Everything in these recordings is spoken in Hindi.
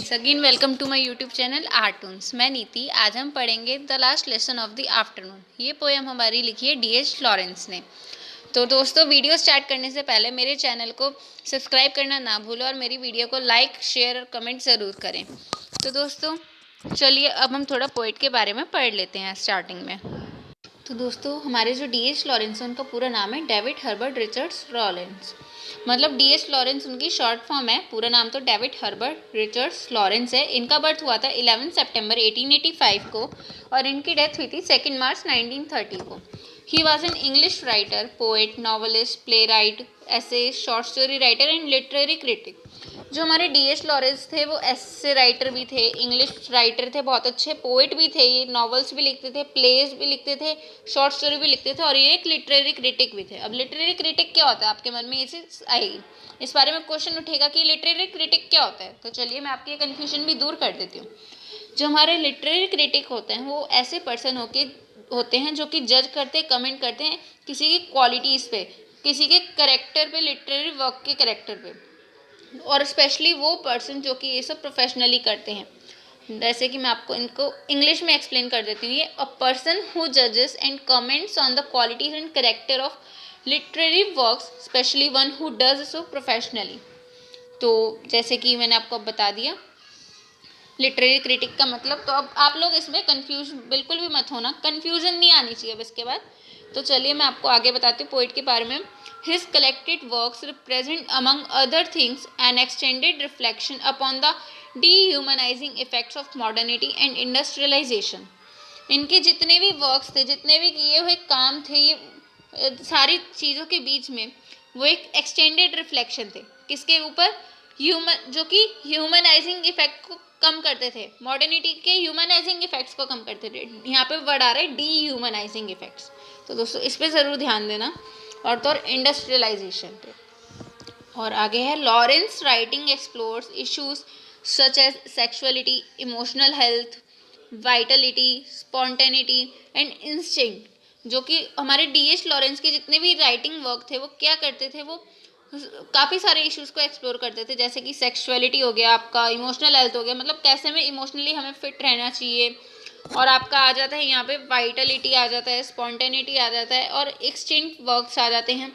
Friends, again welcome to my YouTube channel Artoons. मैं नीति। आज हम पढ़ेंगे the last lesson of the afternoon. ये पोएम हमारी लिखी है D.H. लॉरेंस ने। तो दोस्तों, वीडियो स्टार्ट करने से पहले मेरे चैनल को सब्सक्राइब करना ना भूलो और मेरी वीडियो को लाइक, शेयर और कमेंट ज़रूर करें। तो दोस्तों चलिए अब हम थोड़ा पोइट के बारे में पढ़ लेते हैं स्टार्टिंग में। तो दोस्तों, हमारे जो D.H. लॉरेंस है उनका पूरा नाम है डेविड हर्बर्ट रिचर्ड्स लॉरेंस। मतलब D.H. लॉरेंस उनकी शॉर्ट फॉर्म है। पूरा नाम तो डेविड हर्बर्ट रिचर्ड्स लॉरेंस है। इनका बर्थ हुआ था 11 सितंबर 1885 को और इनकी डेथ हुई थी 2 मार्च 1930 को। He was an English writer, poet, novelist, playwright, essay, short story writer and literary critic. जो हमारे D.H. लॉरेंस थे वो ऐसे राइटर भी थे, इंग्लिश राइटर थे, बहुत अच्छे पोएट भी थे, ये नॉवेल्स भी लिखते थे, प्लेज भी लिखते थे, शॉर्ट स्टोरी भी लिखते थे और ये एक लिटरेरी क्रिटिक भी थे। अब लिटरेरी क्रिटिक क्या होता है, आपके मन में ये चीज़ आएगी, इस बारे में क्वेश्चन उठेगा कि लिटरेरी क्रिटिक क्या होता है। तो चलिए मैं आपकी कन्फ्यूजन भी दूर कर देती हूँ। जो हमारे लिटरेरी क्रिटिक होते हैं वो ऐसे पर्सन होते हैं जो कि जज करते, कमेंट करते हैं किसी की क्वालिटीज़ पे, किसी के करेक्टर पे, लिटरेरी वर्क के करेक्टर पे, और स्पेशली वो पर्सन जो कि ये सब प्रोफेशनली करते हैं। जैसे कि मैं आपको इनको इंग्लिश में एक्सप्लेन कर देती हूँ। ये अ पर्सन हु जजेस and comments on the qualities and character of literary works, specially one who does so professionally. तो जैसे कि मैंने आपको अब बता दिया लिटरेरी क्रिटिक का मतलब। तो अब आप लोग इसमें कंफ्यूज बिल्कुल भी मत होना, कंफ्यूजन नहीं आनी चाहिए अब इसके बाद। तो चलिए मैं आपको आगे बताती हूँ पोइट के बारे में। His collected works represent among other things an extended reflection upon the dehumanizing effects of modernity and industrialization. इनके जितने भी वर्क्स थे, जितने भी किए हुए काम थे, ये सारी चीज़ों के बीच में वो एक एक्सटेंडेड रिफ्लेक्शन थे। किसके ऊपर? जो कि ह्यूमनाइजिंग इफेक्ट को कम करते थे, मॉडर्निटी के ह्यूमनाइजिंग इफेक्ट्स को कम करते थे। यहाँ पे वर्ड आ रहा है डी ह्यूमनाइजिंग इफेक्ट्स। तो दोस्तों इस पर ज़रूर ध्यान देना। और तो इंडस्ट्रियलाइजेशन पे। और आगे है, Lawrence writing explores issues such as sexuality, emotional health, vitality, spontaneity and instinct. जो कि हमारे D.H. लॉरेंस के जितने भी राइटिंग वर्क थे वो क्या करते थे, वो काफ़ी सारे इश्यूज़ को एक्सप्लोर करते थे। जैसे कि सेक्सुअलिटी हो गया आपका, इमोशनल हेल्थ हो गया, मतलब कैसे में इमोशनली हमें फिट रहना चाहिए, और आपका आ जाता है यहाँ पे वाइटलिटी आ जाता है, स्पॉन्टेनिटी आ जाता है और एक्सटिंक्ट वर्क्स आ जाते हैं।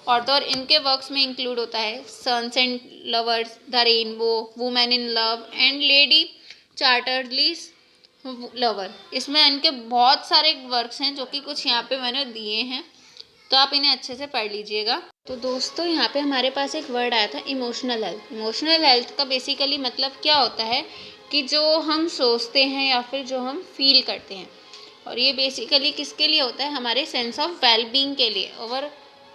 और तो और इनके वर्क्स में इंक्लूड होता है sons and lovers, the rainbow, women in love and lady Chatterley's lover. इसमें इनके बहुत सारे वर्क्स हैं जो कि कुछ यहाँ पे मैंने दिए हैं, तो आप इन्हें अच्छे से पढ़ लीजिएगा। तो दोस्तों यहाँ पे हमारे पास एक वर्ड आया था इमोशनल हेल्थ। इमोशनल हेल्थ का बेसिकली मतलब क्या होता है कि जो हम सोचते हैं या फिर जो हम फील करते हैं, और ये बेसिकली किसके लिए होता है, हमारे सेंस ऑफ वेलबींग के लिए, और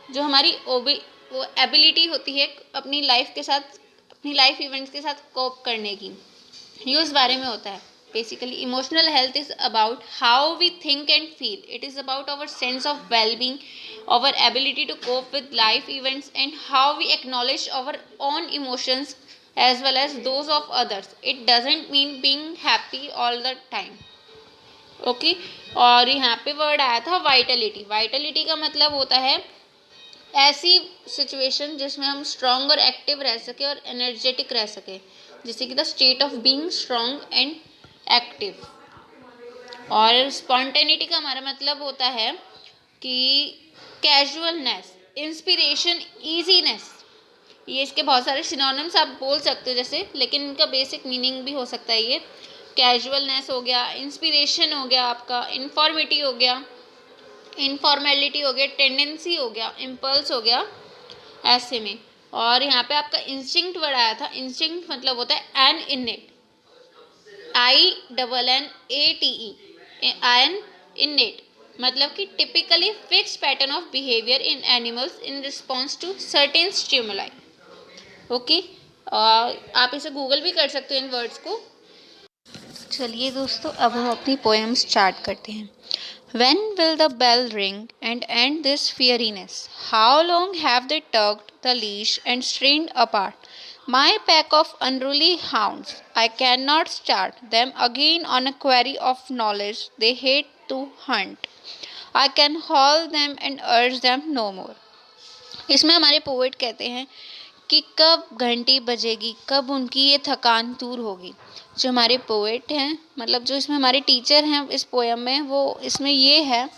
जो हमारी वो एबिलिटी होती है अपनी लाइफ के साथ, अपनी लाइफ इवेंट्स के साथ कोप करने की, ये उस बारे में होता है। Basically, emotional health is about how we think and feel. It is about our sense of well-being, our ability to cope with life events, and how we acknowledge our own emotions as well as those of others. It doesn't mean being happy all the time. Okay? और यहाँ पे वर्ड आया था वाइटलिटी। वाइटलिटी का मतलब होता है ऐसी सिचुएशन जिसमें हम स्ट्रांग और एक्टिव रह सके और एनर्जेटिक रह सके, जैसे कि the state of being strong and active. और स्पॉन्टेनिटी का हमारा मतलब होता है कि कैजुअलनेस, इंस्पिरेशन, ईजीनेस। ये इसके बहुत सारे सिनोनिम्स आप बोल सकते हो जैसे, लेकिन इनका बेसिक मीनिंग भी हो सकता है ये। कैजुअलनेस हो गया, इंस्पिरेशन हो गया आपका, इन्फॉर्मिटी हो गया, इनफॉर्मेलिटी हो गया, टेंडेंसी हो गया, इम्पल्स हो गया, ऐसे में। और यहाँ पे आपका इंस्टिंक्ट वर्ड आया था। इंस्टिंक्ट मतलब होता है an innate, INNATE, an innate, मतलब कि typically fixed pattern of behaviour in animals in response to certain stimuli. Okay, आप इसे गूगल भी कर सकते हो इन वर्ड्स को। चलिए दोस्तों अब हम अपनी पोएम स्टार्ट करते हैं। When will the bell ring and end this weariness? How long have they tugged the leash and strained apart my pack of unruly hounds? I cannot start them again on a quarry of knowledge they hate to hunt. I can haul them and urge them no more. इसमें हमारे पोएट कहते हैं कि कब घंटी बजेगी, कब उनकी ये थकान दूर होगी। जो हमारे पोएट हैं, मतलब जो इसमें हमारे टीचर हैं इस पोयम में, वो इसमें ये है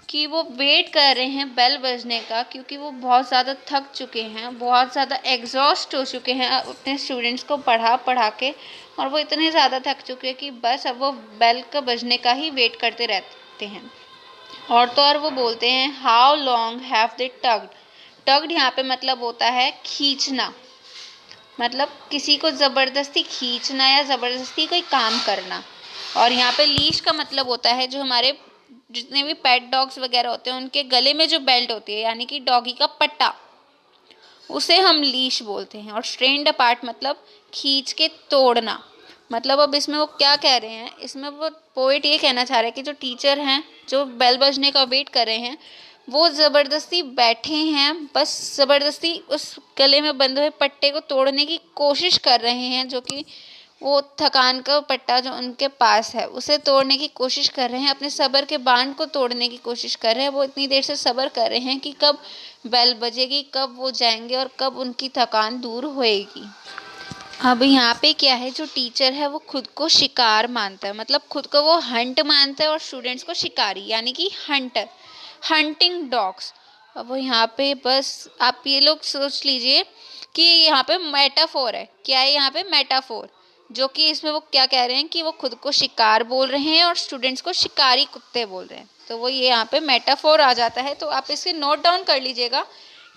कि वो वेट कर रहे हैं बेल बजने का, क्योंकि वो बहुत ज़्यादा थक चुके हैं, बहुत ज़्यादा एग्जॉस्ट हो चुके हैं अपने स्टूडेंट्स को पढ़ा पढ़ा के, और वो इतने ज़्यादा थक चुके हैं कि बस अब वो बेल का बजने का ही वेट करते रहते हैं। और तो और वो बोलते हैं, how long have they tugged. Tugged यहाँ पे मतलब होता है खींचना, मतलब किसी को ज़बरदस्ती खींचना या ज़बरदस्ती कोई काम करना। और यहाँ पे लीश का मतलब होता है जो हमारे जितने भी पेट डॉग्स वगैरह होते हैं उनके गले में जो बेल्ट होती है, यानी कि डॉगी का पट्टा, उसे हम लीश बोलते हैं। और स्ट्रेन्ड अपार्ट मतलब खींच के तोड़ना। मतलब अब इसमें वो क्या कह रहे हैं, इसमें वो पोएट ये कहना चाह रहे हैं कि जो टीचर हैं, जो बेल बजने का वेट कर रहे हैं, वो ज़बरदस्ती बैठे हैं, बस ज़बरदस्ती उस गले में बंधे हुए पट्टे को तोड़ने की कोशिश कर रहे हैं, जो कि वो थकान का पट्टा जो उनके पास है उसे तोड़ने की कोशिश कर रहे हैं, अपने सब्र के बांध को तोड़ने की कोशिश कर रहे हैं। वो इतनी देर से सब्र कर रहे हैं कि कब बेल बजेगी, कब वो जाएंगे और कब उनकी थकान दूर होएगी। अब यहाँ पे क्या है, जो टीचर है वो खुद को शिकार मानता है, मतलब खुद को वो हंट मानता है और स्टूडेंट्स को शिकारी, यानी कि हंटर, हंटिंग डॉग्स। अब वो यहाँ पे बस आप ये लोग सोच लीजिए कि यहाँ पे मेटाफोर है। क्या है यहाँ पे? मेटाफोर। जो कि इसमें वो क्या कह रहे हैं कि वो खुद को शिकार बोल रहे हैं और स्टूडेंट्स को शिकारी कुत्ते बोल रहे हैं। तो वो ये यहाँ पे मेटाफोर आ जाता है। तो आप इसे नोट डाउन कर लीजिएगा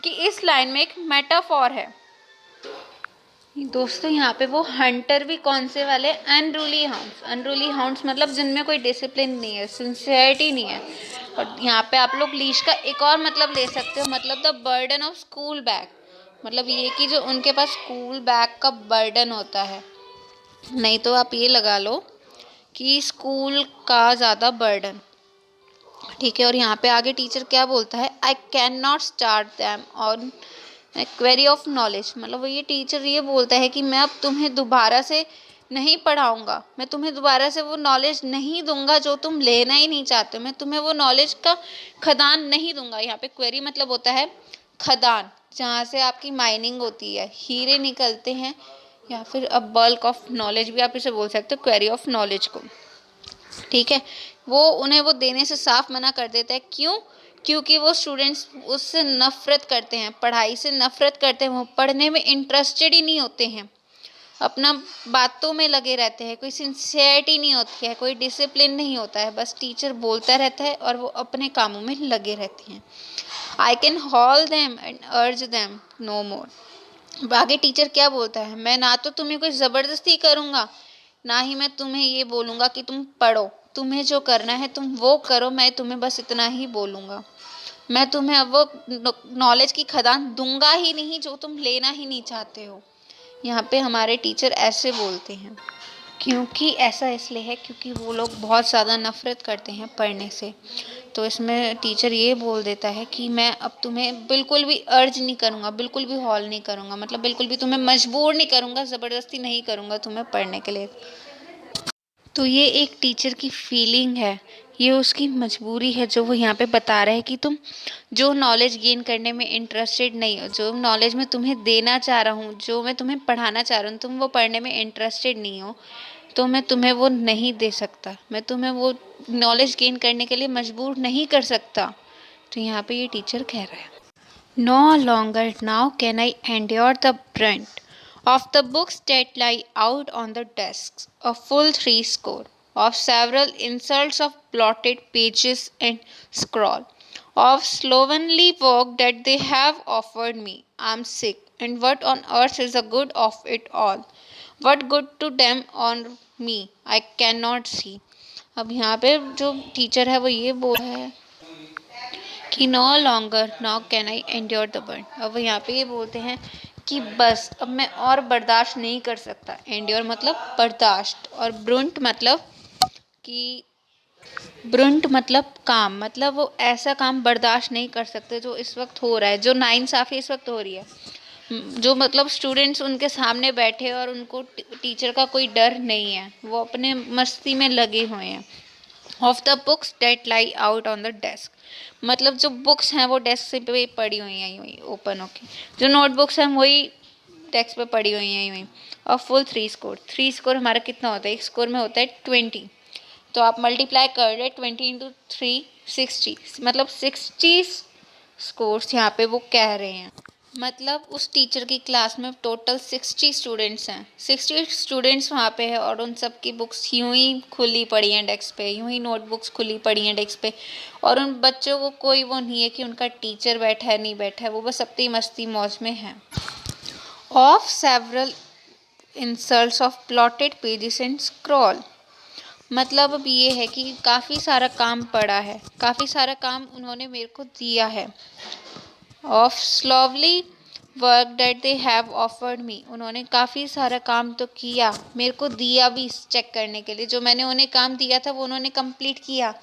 कि इस लाइन में एक मेटाफोर है। दोस्तों यहाँ पे वो हंटर भी कौन से वाले? Unruly hounds. अनरूली हाउंड्स मतलब जिनमें कोई डिसिप्लिन नहीं है, सिंसियरिटी नहीं है। और यहाँ पे आप लोग लीश का एक और मतलब ले सकते हो, मतलब the burden of school bag, मतलब ये कि जो उनके पास स्कूल बैग का बर्डन होता है। नहीं तो आप ये लगा लो कि स्कूल का ज़्यादा बर्डन, ठीक है। और यहाँ पे आगे टीचर क्या बोलता है, I can not start them on query of knowledge, मतलब ये टीचर ये बोलता है कि मैं अब तुम्हें दोबारा से नहीं पढ़ाऊँगा, मैं तुम्हें दोबारा से वो नॉलेज नहीं दूंगा जो तुम लेना ही नहीं चाहते, मैं तुम्हें वो नॉलेज का खदान नहीं दूंगा। यहाँ पे क्वेरी मतलब होता है खदान, जहाँ से आपकी माइनिंग होती है, हीरे निकलते हैं, या फिर अ बल्क ऑफ नॉलेज भी आप इसे बोल सकते हो, क्वेरी ऑफ नॉलेज को, ठीक है। वो उन्हें वो देने से साफ मना कर देता है। क्यों? क्योंकि वो स्टूडेंट्स उससे नफ़रत करते हैं, पढ़ाई से नफ़रत करते हैं, वो पढ़ने में इंटरेस्टेड ही नहीं होते हैं, अपना बातों में लगे रहते हैं, कोई सिंसियरिटी नहीं होती है, कोई डिसिप्लिन नहीं होता है, बस टीचर बोलता रहता है और वो अपने कामों में लगे रहते हैं। I can hall them and अर्ज देम नो मोर। आगे टीचर क्या बोलता है, मैं ना तो तुम्हें कोई ज़बरदस्ती करूँगा, ना ही मैं तुम्हें ये बोलूँगा कि तुम पढ़ो, तुम्हें जो करना है तुम वो करो, मैं तुम्हें बस इतना ही बोलूँगा, मैं तुम्हें अब वो नॉलेज की खदान दूंगा ही नहीं जो तुम लेना ही नहीं चाहते हो। यहाँ पे हमारे टीचर ऐसे बोलते हैं, क्योंकि ऐसा इसलिए है क्योंकि वो लोग बहुत ज़्यादा नफ़रत करते हैं पढ़ने से। तो इसमें टीचर ये बोल देता है कि मैं अब तुम्हें बिल्कुल भी अर्ज नहीं करूँगा, बिल्कुल भी हॉल नहीं करूँगा, मतलब बिल्कुल भी तुम्हें मजबूर नहीं करूँगा, ज़बरदस्ती नहीं करूँगा तुम्हें पढ़ने के लिए। तो ये एक टीचर की फीलिंग है, ये उसकी मजबूरी है जो वो यहाँ पे बता रहा है कि तुम जो नॉलेज गेन करने में इंटरेस्टेड नहीं हो, जो नॉलेज मैं तुम्हें देना चाह रहा हूँ, जो मैं तुम्हें पढ़ाना चाह रहा हूँ, तुम वो पढ़ने में इंटरेस्टेड नहीं हो, तो मैं तुम्हें वो नहीं दे सकता, मैं तुम्हें वो नॉलेज गेन करने के लिए मजबूर नहीं कर सकता। तो यहाँ पे ये टीचर कह रहा है, no longer now can I endure the brunt of the books that lie out on the desks, a full 3 score, of several insults of blotted pages and scrawl, of slovenly work that they have offered me. I'm sick, and what on earth is the good of it all? What good to them or me? I cannot see. अब यहाँ पे जो टीचर है वो ये बोल रहा है कि no longer now can I endure the burn. अब वो यहाँ पे ये बोलते हैं कि बस अब मैं और बर्दाश्त नहीं कर सकता। एंड्योर मतलब बर्दाश्त, और ब्रुंट मतलब कि ब्रुंट मतलब काम, मतलब वो ऐसा काम बर्दाश्त नहीं कर सकते जो इस वक्त हो रहा है, जो नाइंसाफ़ी इस वक्त हो रही है, जो मतलब स्टूडेंट्स उनके सामने बैठे और उनको टीचर का कोई डर नहीं है, वो अपने मस्ती में लगे हुए हैं। Of the books date lie out on the desk. मतलब जो बुक्स हैं वो डेस्क से पे पड़ी हुई हैं यूँ ही ओपन होके, जो नोटबुक्स हैं वही डेस्क पे पड़ी हुई हैं यूँ ही। और फुल 3 स्कोर, 3 स्कोर हमारा कितना होता है, एक स्कोर में होता है 20। तो आप मल्टीप्लाई कर रहे 20 × 3 60, मतलब 60 स्कोर्स यहाँ पे वो कह रहे हैं। मतलब उस टीचर की क्लास में टोटल 60 स्टूडेंट्स हैं, 60 स्टूडेंट्स वहाँ पे है और उन सब की बुक्स यूं ही खुली पड़ी हैं डेस्क पे, यूं ही नोटबुक्स खुली पड़ी हैं डेस्क पे। और उन बच्चों को कोई वो नहीं है कि उनका टीचर बैठा है नहीं बैठा है, वो बस अपनी मस्ती मौज में हैं। Of several insults of plotted pages and scroll. मतलब अब ये है कि काफ़ी सारा काम पड़ा है, काफ़ी सारा काम उन्होंने मेरे को दिया है। Of slowly work that they have offered me, उन्होंने काफ़ी सारा काम तो किया, मेरे को दिया भी चेक करने के लिए। जो मैंने उन्हें काम दिया था वो उन्होंने कंप्लीट किया,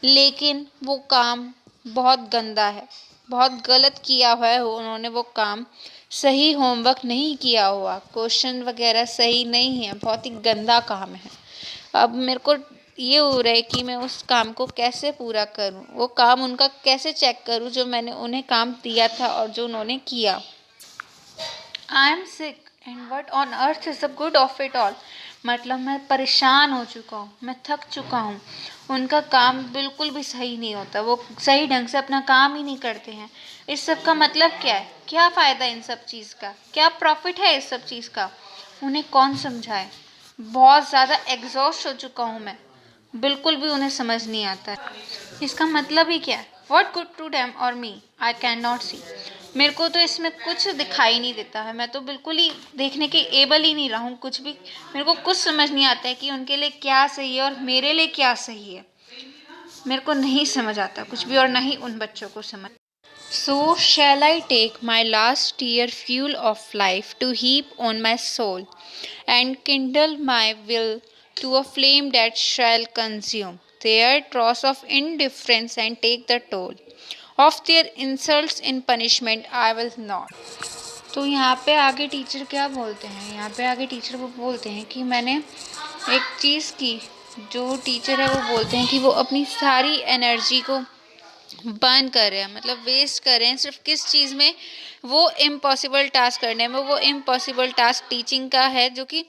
लेकिन वो काम बहुत गंदा है, बहुत गलत किया हुआ है उन्होंने वो काम। सही होमवर्क नहीं किया हुआ, क्वेश्चन वगैरह सही नहीं है, बहुत ही गंदा काम है। अब मेरे को ये हो रहा है कि मैं उस काम को कैसे पूरा करूं, वो काम उनका कैसे चेक करूं जो मैंने उन्हें काम दिया था और जो उन्होंने किया। I am sick and what on earth is the good of it all. मतलब मैं परेशान हो चुका हूँ, मैं थक चुका हूँ। उनका काम बिल्कुल भी सही नहीं होता, वो सही ढंग से अपना काम ही नहीं करते हैं। इस सब का मतलब क्या है, क्या फ़ायदा इन सब चीज़ का, क्या प्रॉफिट है इस सब चीज़ का, उन्हें कौन समझाए। बहुत ज़्यादा एग्जॉस्ट हो चुका हूँ मैं, बिल्कुल भी उन्हें समझ नहीं आता है इसका मतलब ही क्या है। वॉट गुड टू डैम और मी आई कैन नॉट सी। मेरे को तो इसमें कुछ दिखाई नहीं देता है, मैं तो बिल्कुल ही देखने के एबल ही नहीं रहा हूँ कुछ भी। मेरे को कुछ समझ नहीं आता है कि उनके लिए क्या सही है और मेरे लिए क्या सही है। मेरे को नहीं समझ आता कुछ भी, और ना ही उन बच्चों को समझ। So shall I take my last dear fuel of life to heap on my soul, and kindle my will to a flame that shall consume their dross of indifference and take the toll of their insults in punishment I will not। तो यहाँ पे आगे टीचर क्या बोलते हैं, यहाँ पे आगे टीचर वो बोलते हैं कि मैंने एक चीज़ की, जो टीचर है वो बोलते हैं कि वो अपनी सारी एनर्जी को बर्न कर रहे हैं, मतलब वेस्ट कर रहे हैं सिर्फ किस चीज़ में, वो इम्पॉसिबल टास्क करने में। वो इम्पॉसिबल टास्क टीचिंग का है, जो कि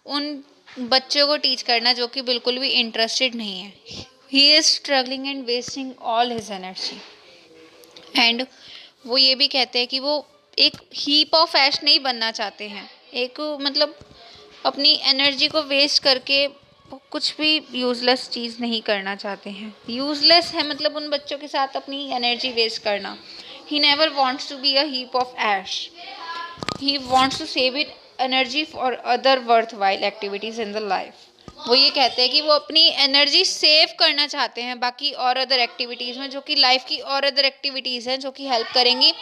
उन बच्चों को टीच करना जो कि बिल्कुल भी इंटरेस्टेड नहीं है। He is struggling and wasting all his energy. And वो ये भी कहते हैं कि वो एक हीप ऑफ ऐश नहीं बनना चाहते हैं, एक मतलब अपनी एनर्जी को वेस्ट करके कुछ भी यूज़लेस चीज़ नहीं करना चाहते हैं। यूज़लेस है मतलब उन बच्चों के साथ अपनी एनर्जी वेस्ट करना। He never wants to be a heap of ash, he wants to save it energy for other worthwhile activities in the life. वो ये कहते हैं कि वो अपनी एनर्जी सेव करना चाहते हैं बाकी और अदर एक्टिविटीज़ में, जो कि लाइफ की और अदर एक्टिविटीज़ हैं जो कि हेल्प करेंगी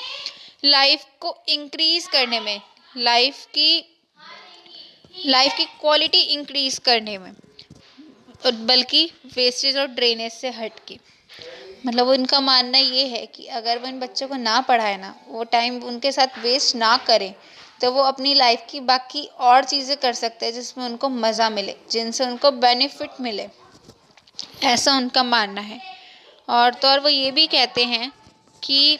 लाइफ को इंक्रीज़ करने में, लाइफ की क्वालिटी इंक्रीज़ करने में, बल्कि वेस्टेज और ड्रेनेज से हट के। मतलब उनका मानना ये है कि अगर वो इन बच्चों को ना पढ़ाए ना, वो टाइम उनके साथ वेस्ट ना करें, तो वो अपनी लाइफ की बाकी और चीज़ें कर सकते हैं जिसमें उनको मज़ा मिले, जिनसे उनको बेनिफिट मिले, ऐसा उनका मानना है। और तो और वो ये भी कहते हैं कि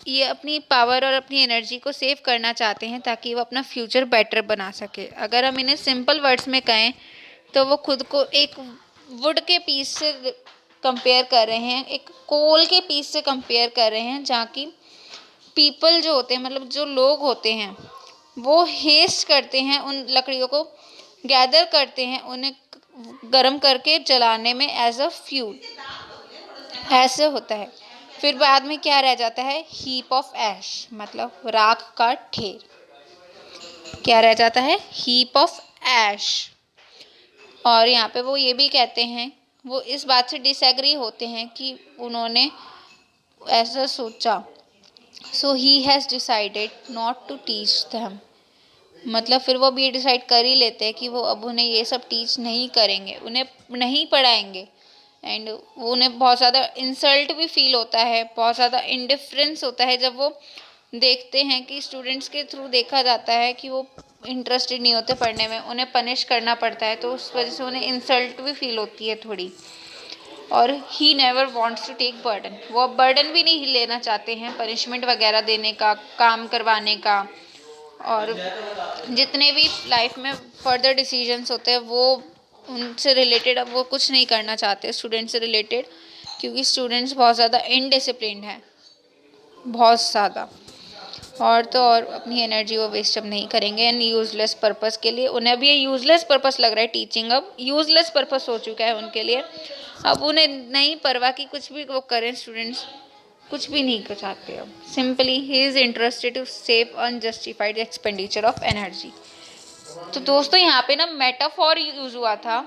ये अपनी पावर और अपनी एनर्जी को सेव करना चाहते हैं ताकि वो अपना फ्यूचर बेटर बना सके। अगर हम इन्हें सिंपल वर्ड्स में कहें तो वो खुद को एक वुड के पीस से कंपेयर कर रहे हैं, एक कोल के पीस से कंपेयर कर रहे हैं, जहाँ की पीपल जो होते हैं, मतलब जो लोग होते हैं, वो हेस्ट करते हैं, उन लकड़ियों को गैदर करते हैं, उन्हें गर्म करके जलाने में एज अ फ्यूल, ऐसे होता है। फिर बाद में क्या रह जाता है, हीप ऑफ ऐश, मतलब राख का ढेर। क्या रह जाता है, हीप ऑफ ऐश। और यहाँ पे वो ये भी कहते हैं, वो इस बात से डिसएग्री होते हैं कि उन्होंने ऐसा सोचा, so he has decided not to teach them. मतलब फिर वो भी डिसाइड कर ही लेते हैं कि वो अब उन्हें ये सब टीच नहीं करेंगे, उन्हें नहीं पढ़ाएंगे। एंड वो उन्हें बहुत ज़्यादा इंसल्ट भी फील होता है, बहुत ज़्यादा इंडिफरेंस होता है जब वो देखते हैं कि स्टूडेंट्स के थ्रू देखा जाता है कि वो इंटरेस्टेड नहीं होते पढ़ने में, उन्हें पनिश करना पड़ता है, तो उस वजह से उन्हें इंसल्ट भी फील होती है थोड़ी। और he never wants to take burden, वो अब बर्डन भी नहीं लेना चाहते हैं पनिशमेंट वगैरह देने का, काम करवाने का, और जितने भी लाइफ में फर्दर डिसीजंस होते हैं वो उनसे रिलेटेड अब वो कुछ नहीं करना चाहते स्टूडेंट से रिलेटेड, क्योंकि स्टूडेंट्स बहुत ज़्यादा इनडिसिप्लिन्ड हैं, बहुत ज़्यादा। और तो और अपनी एनर्जी वो वेस्ट अब नहीं करेंगे एंड यूज़लेस पर्पस के लिए। उन्हें अब ये यूज़लेस पर्पस लग रहा है, टीचिंग अब यूज़लेस पर्पस हो चुका है उनके लिए। अब उन्हें नहीं परवाह कि कुछ भी वो करें, स्टूडेंट्स कुछ भी नहीं चाहते अब। Simply he is interested to save unjustified expenditure of energy. तो दोस्तों यहाँ पे ना मेटाफॉर यूज़ हुआ था,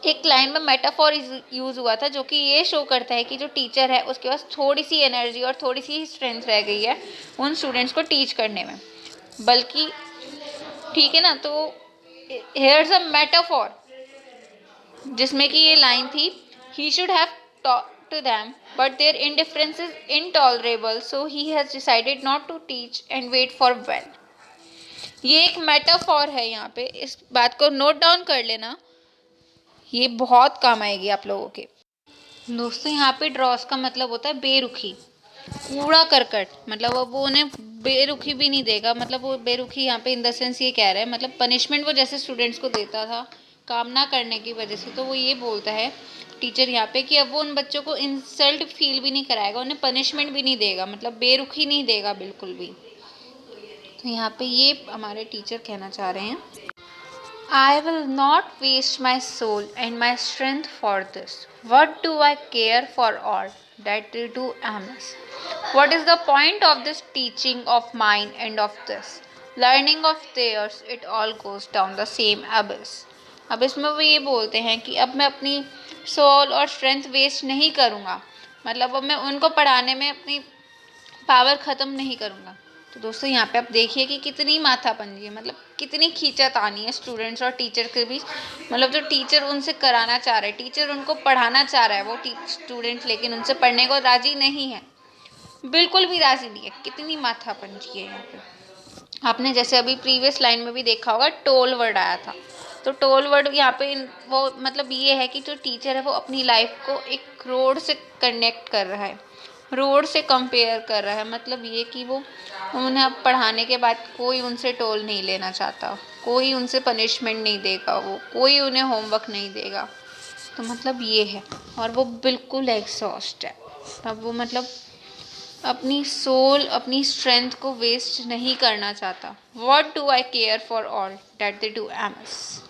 एक लाइन में मेटाफॉर यूज़ हुआ था जो कि ये शो करता है कि जो टीचर है उसके पास थोड़ी सी एनर्जी और थोड़ी सी स्ट्रेंथ रह गई है उन स्टूडेंट्स को टीच करने में, बल्कि ठीक है ना। तो हेयर्स अ मेटाफॉर जिसमें कि ये लाइन थी, he should have taught to them but their indifference is intolerable so he has decided not to teach and wait for well. ये एक मेटाफॉर है यहाँ पे, इस बात को नोट डाउन कर लेना, ये बहुत काम आएगी आप लोगों के। दोस्तों यहाँ पे ड्रॉस का मतलब होता है बेरुखी, कूड़ा करकट, मतलब अब वो उन्हें बेरुखी भी नहीं देगा, मतलब वो बेरुखी यहाँ पे इन द सेंस ये कह रहा है, मतलब पनिशमेंट वो जैसे स्टूडेंट्स को देता था काम ना करने की वजह से, तो वो ये बोलता है टीचर यहाँ पे कि अब वो उन बच्चों को इंसल्ट फील भी नहीं कराएगा, उन्हें पनिशमेंट भी नहीं देगा, मतलब बेरुखी नहीं देगा बिल्कुल भी। तो यहाँ पे ये हमारे टीचर कहना चाह रहे हैं, I will not waste my soul and my strength for this. What do I care for all that they do amiss? What is the point of this teaching of mine and of this learning of theirs? It all goes down the same abyss. अब इसमें वो ये बोलते हैं कि अब मैं अपनी सोल और स्ट्रेंथ वेस्ट नहीं करूँगा, मतलब अब मैं उनको पढ़ाने में अपनी पावर ख़त्म नहीं करूँगा। तो दोस्तों यहाँ पे आप देखिए कि कितनी माथापंजी है, मतलब कितनी खींचातानी है स्टूडेंट्स और टीचर के बीच, मतलब जो टीचर उनसे कराना चाह रहा है, टीचर उनको पढ़ाना चाह रहा है, वो स्टूडेंट्स लेकिन उनसे पढ़ने को राज़ी नहीं है, बिल्कुल भी राज़ी नहीं है। कितनी माथापंजी है यहाँ पे। आपने जैसे अभी प्रीवियस लाइन में भी देखा होगा टोल वर्ड आया था, तो टोल वर्ड यहाँ पे वो मतलब ये है कि जो टीचर है वो अपनी लाइफ को एक रोड से कनेक्ट कर रहा है, रोड से कंपेयर कर रहा है, मतलब ये कि वो उन्हें अब पढ़ाने के बाद कोई उनसे टोल नहीं लेना चाहता, कोई उनसे पनिशमेंट नहीं देगा, वो कोई उन्हें होमवर्क नहीं देगा। तो मतलब ये है, और वो बिल्कुल एग्जॉस्ट है। अब वो मतलब अपनी सोल अपनी स्ट्रेंथ को वेस्ट नहीं करना चाहता। What do I care for all that they do aims,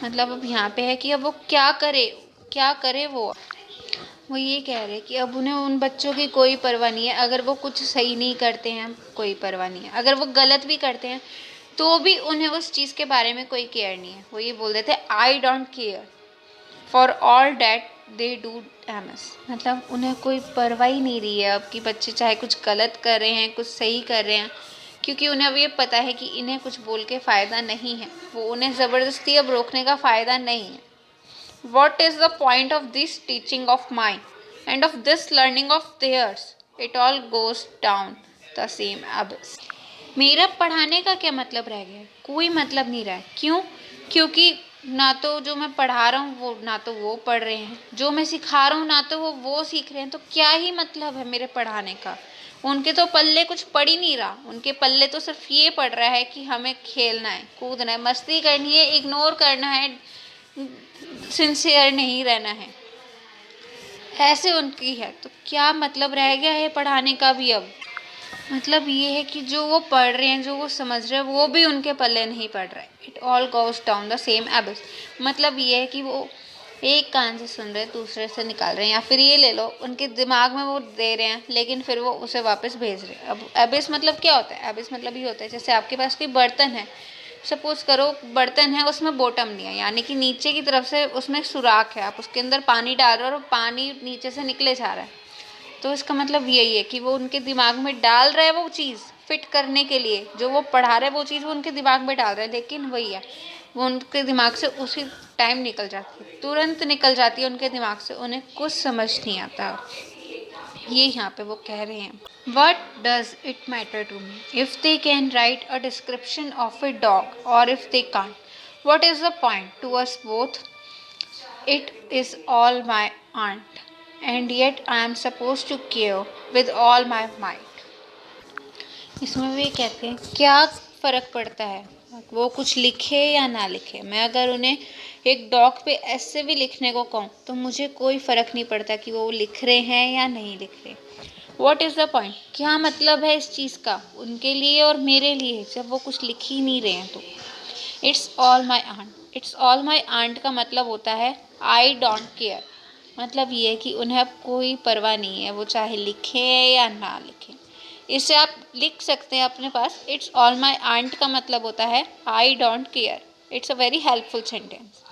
मतलब अब यहाँ पे है कि अब वो क्या करे वो ये कह रहे हैं कि अब उन्हें उन बच्चों की कोई परवाह नहीं है, अगर वो कुछ सही नहीं करते हैं कोई परवाह नहीं है, अगर वो गलत भी करते हैं तो भी उन्हें उस चीज़ के बारे में कोई केयर नहीं है। वो ये बोल देते हैं I don't care for all that they do aims, मतलब उन्हें कोई परवाह ही नहीं रही है अब कि बच्चे चाहे कुछ गलत कर रहे हैं कुछ सही कर रहे हैं, क्योंकि उन्हें अब ये पता है कि इन्हें कुछ बोल के फ़ायदा नहीं है, वो उन्हें ज़बरदस्ती अब रोकने का फ़ायदा नहीं है। What is the point of this teaching of mine and of this learning of theirs? It all goes down the same abyss. मेरा पढ़ाने का क्या मतलब रह गया? कोई मतलब नहीं रहा है। क्यों? क्योंकि ना तो जो मैं पढ़ा रहा हूँ वो ना तो वो पढ़ रहे हैं, जो मैं सिखा रहा हूँ ना तो वो सीख रहे हैं, तो क्या ही मतलब है मेरे पढ़ाने का। उनके तो पल्ले कुछ पड़ ही नहीं रहा, उनके पल्ले तो सिर्फ ये पड़ रहा है कि हमें खेलना है, कूदना है, मस्ती करनी है, इग्नोर करना है, सिंसियर नहीं रहना है, ऐसे उनकी है। तो क्या मतलब रह गया है पढ़ाने का भी अब? मतलब ये है कि जो वो पढ़ रहे हैं जो वो समझ रहे हैं वो भी उनके पल्ले नहीं पड़ रहा है। It all goes down the same एबिस, मतलब ये है कि वो एक कान से सुन रहे हैं दूसरे से निकाल रहे हैं, या फिर ये ले लो उनके दिमाग में वो दे रहे हैं लेकिन फिर वो उसे वापस भेज रहे हैं। अब एबिस मतलब क्या होता है? एबिस मतलब ये होता है जैसे आपके पास कोई बर्तन है, सपोज करो बर्तन है उसमें बॉटम नहीं है, यानी कि नीचे की तरफ से उसमें सुराख है, आप उसके अंदर पानी डाल रहे हो और पानी नीचे से निकले जा रहा है, तो इसका मतलब यही है कि वो उनके दिमाग में डाल रहा है वो चीज़ फिट करने के लिए, जो वो पढ़ा रहा है वो चीज़ वो उनके दिमाग में डाल रहा है, लेकिन वही है वो उनके दिमाग से उसी टाइम निकल जाती है, तुरंत निकल जाती है उनके दिमाग से, उन्हें कुछ समझ नहीं आता। ये यहाँ पे वो कह रहे हैं, What does it matter to me if they can write a description of a dog or if they can't? What is the point to us both? It is all my aunt, and yet I am supposed to care with all my might. इसमें वे कहते हैं क्या फ़र्क पड़ता है वो कुछ लिखे या ना लिखे। मैं अगर उन्हें एक डॉग पे ऐसे भी लिखने को कहूँ तो मुझे कोई फ़र्क नहीं पड़ता कि वो लिख रहे हैं या नहीं लिख रहे। वॉट इज़ द पॉइंट, क्या मतलब है इस चीज़ का उनके लिए और मेरे लिए जब वो कुछ लिख ही नहीं रहे हैं तो। It's all my aunt, it's all my aunt का मतलब होता है आई डोंट केयर। मतलब ये है कि उन्हें अब कोई परवाह नहीं है, वो चाहे लिखें या ना लिखें। इसे आप लिख सकते हैं अपने पास। इट्स ऑल माई आंट का मतलब होता है I don't care. It's a very helpful sentence.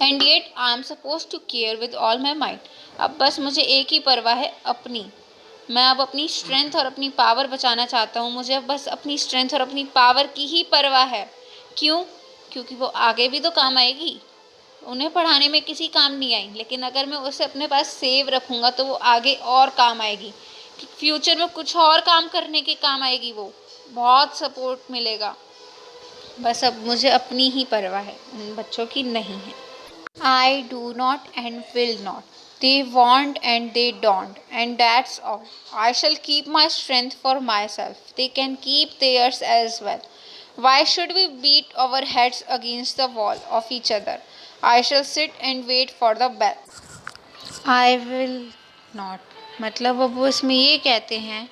And yet I am suppose to care with all my mind. अब बस मुझे एक ही परवाह है, अपनी। मैं अब अपनी स्ट्रेंथ और अपनी पावर बचाना चाहता हूँ। मुझे अब बस अपनी स्ट्रेंथ और अपनी पावर की ही परवाह है। क्यों? क्योंकि वो आगे भी तो काम आएगी। उन्हें पढ़ाने में किसी काम नहीं आई, लेकिन अगर मैं उसे अपने पास सेव रखूँगा तो वो आगे और काम आएगी। फ्यूचर में कुछ और काम करने के काम आएगी, वो बहुत सपोर्ट मिलेगा। बस अब मुझे अपनी ही परवाह है, उन बच्चों की नहीं है। I do not and will not. They want and they don't, and that's all. I shall keep my strength for myself. They can keep theirs as well. Why should we beat our heads against the wall of each other? I shall sit and wait for the bell. I will not. मतलब अब वो इसमें ये कहते हैं,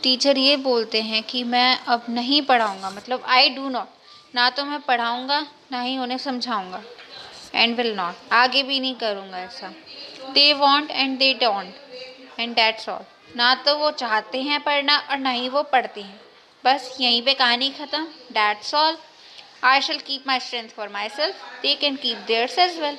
टीचर ये बोलते हैं कि मैं अब नहीं पढ़ाऊँगा। मतलब आई डू नॉट, ना तो मैं पढ़ाऊँगा ना ही उन्हें समझाऊँगा। एंड विल नॉट, आगे भी नहीं करूँगा ऐसा। They want and they don't and that's all, ना तो वो चाहते हैं पढ़ना और ना ही वो पढ़ते हैं। बस यहीं पे कहानी ख़त्म। That's all. I shall keep my strength for my self, they can keep theirs as well.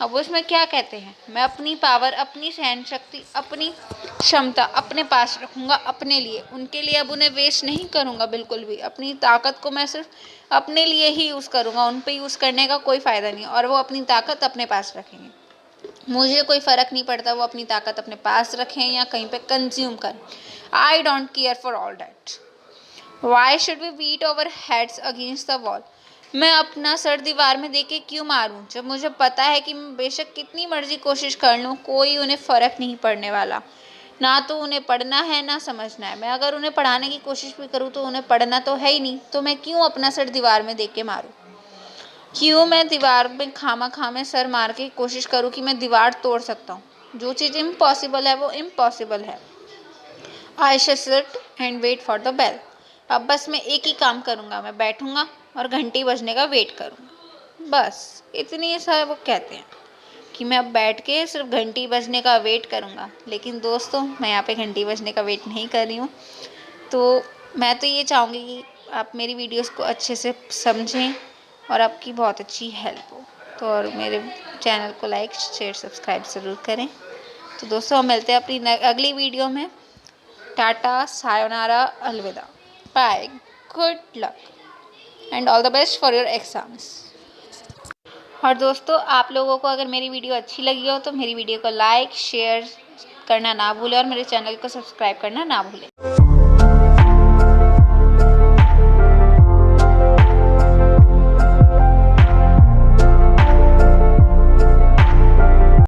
अब उसमें क्या कहते हैं, मैं अपनी पावर, अपनी सहन शक्ति, अपनी क्षमता अपने पास रखूँगा अपने लिए। उनके लिए अब उन्हें वेस्ट नहीं करूँगा बिल्कुल भी। अपनी ताकत को मैं सिर्फ अपने लिए ही यूज़ करूँगा, उन पे यूज़ करने का कोई फ़ायदा नहीं। और वो अपनी ताकत अपने पास रखेंगे। मुझे कोई फ़र्क नहीं पड़ता वो अपनी ताकत अपने पास रखें या कहीं पे कंज्यूम करें। I don't care for all that. Why should we beat over heads against the wall. मैं अपना सर दीवार में देके क्यों मारूं, जब मुझे पता है कि मैं बेशक कितनी मर्जी कोशिश कर लूं कोई उन्हें फ़र्क नहीं पड़ने वाला। ना तो उन्हें पढ़ना है ना समझना है। मैं अगर उन्हें पढ़ाने की कोशिश भी करूं तो उन्हें पढ़ना तो है ही नहीं, तो मैं क्यों अपना सर दीवार में देके मारूं। क्यों मैं दीवार में खामा में सर मार के कोशिश करूं कि मैं दीवार तोड़ सकता हूं। जो चीज़ इम्पॉसिबल है वो इम्पॉसिबल है। I shall sit and wait for the bell. अब बस मैं एक ही काम करूँगा, मैं बैठूँगा और घंटी बजने का वेट करूँगा। बस इतनी सा वो कहते हैं कि मैं अब बैठ के सिर्फ घंटी बजने का वेट करूँगा। लेकिन दोस्तों, मैं यहाँ पे घंटी बजने का वेट नहीं कर रही हूँ। तो मैं तो ये चाहूँगी कि आप मेरी वीडियोस को अच्छे से समझें और आपकी बहुत अच्छी हेल्प हो। तो और मेरे चैनल को लाइक शेयर सब्सक्राइब ज़रूर करें। तो दोस्तों, हम मिलते हैं अपनी अगली वीडियो में। टाटा, सायोनारा, अलविदा, bye, good luck and all the best for your exams. और दोस्तों, आप लोगों को अगर मेरी वीडियो अच्छी लगी हो तो मेरी वीडियो को लाइक शेयर करना ना भूलें और मेरे चैनल को सब्सक्राइब करना ना भूलें।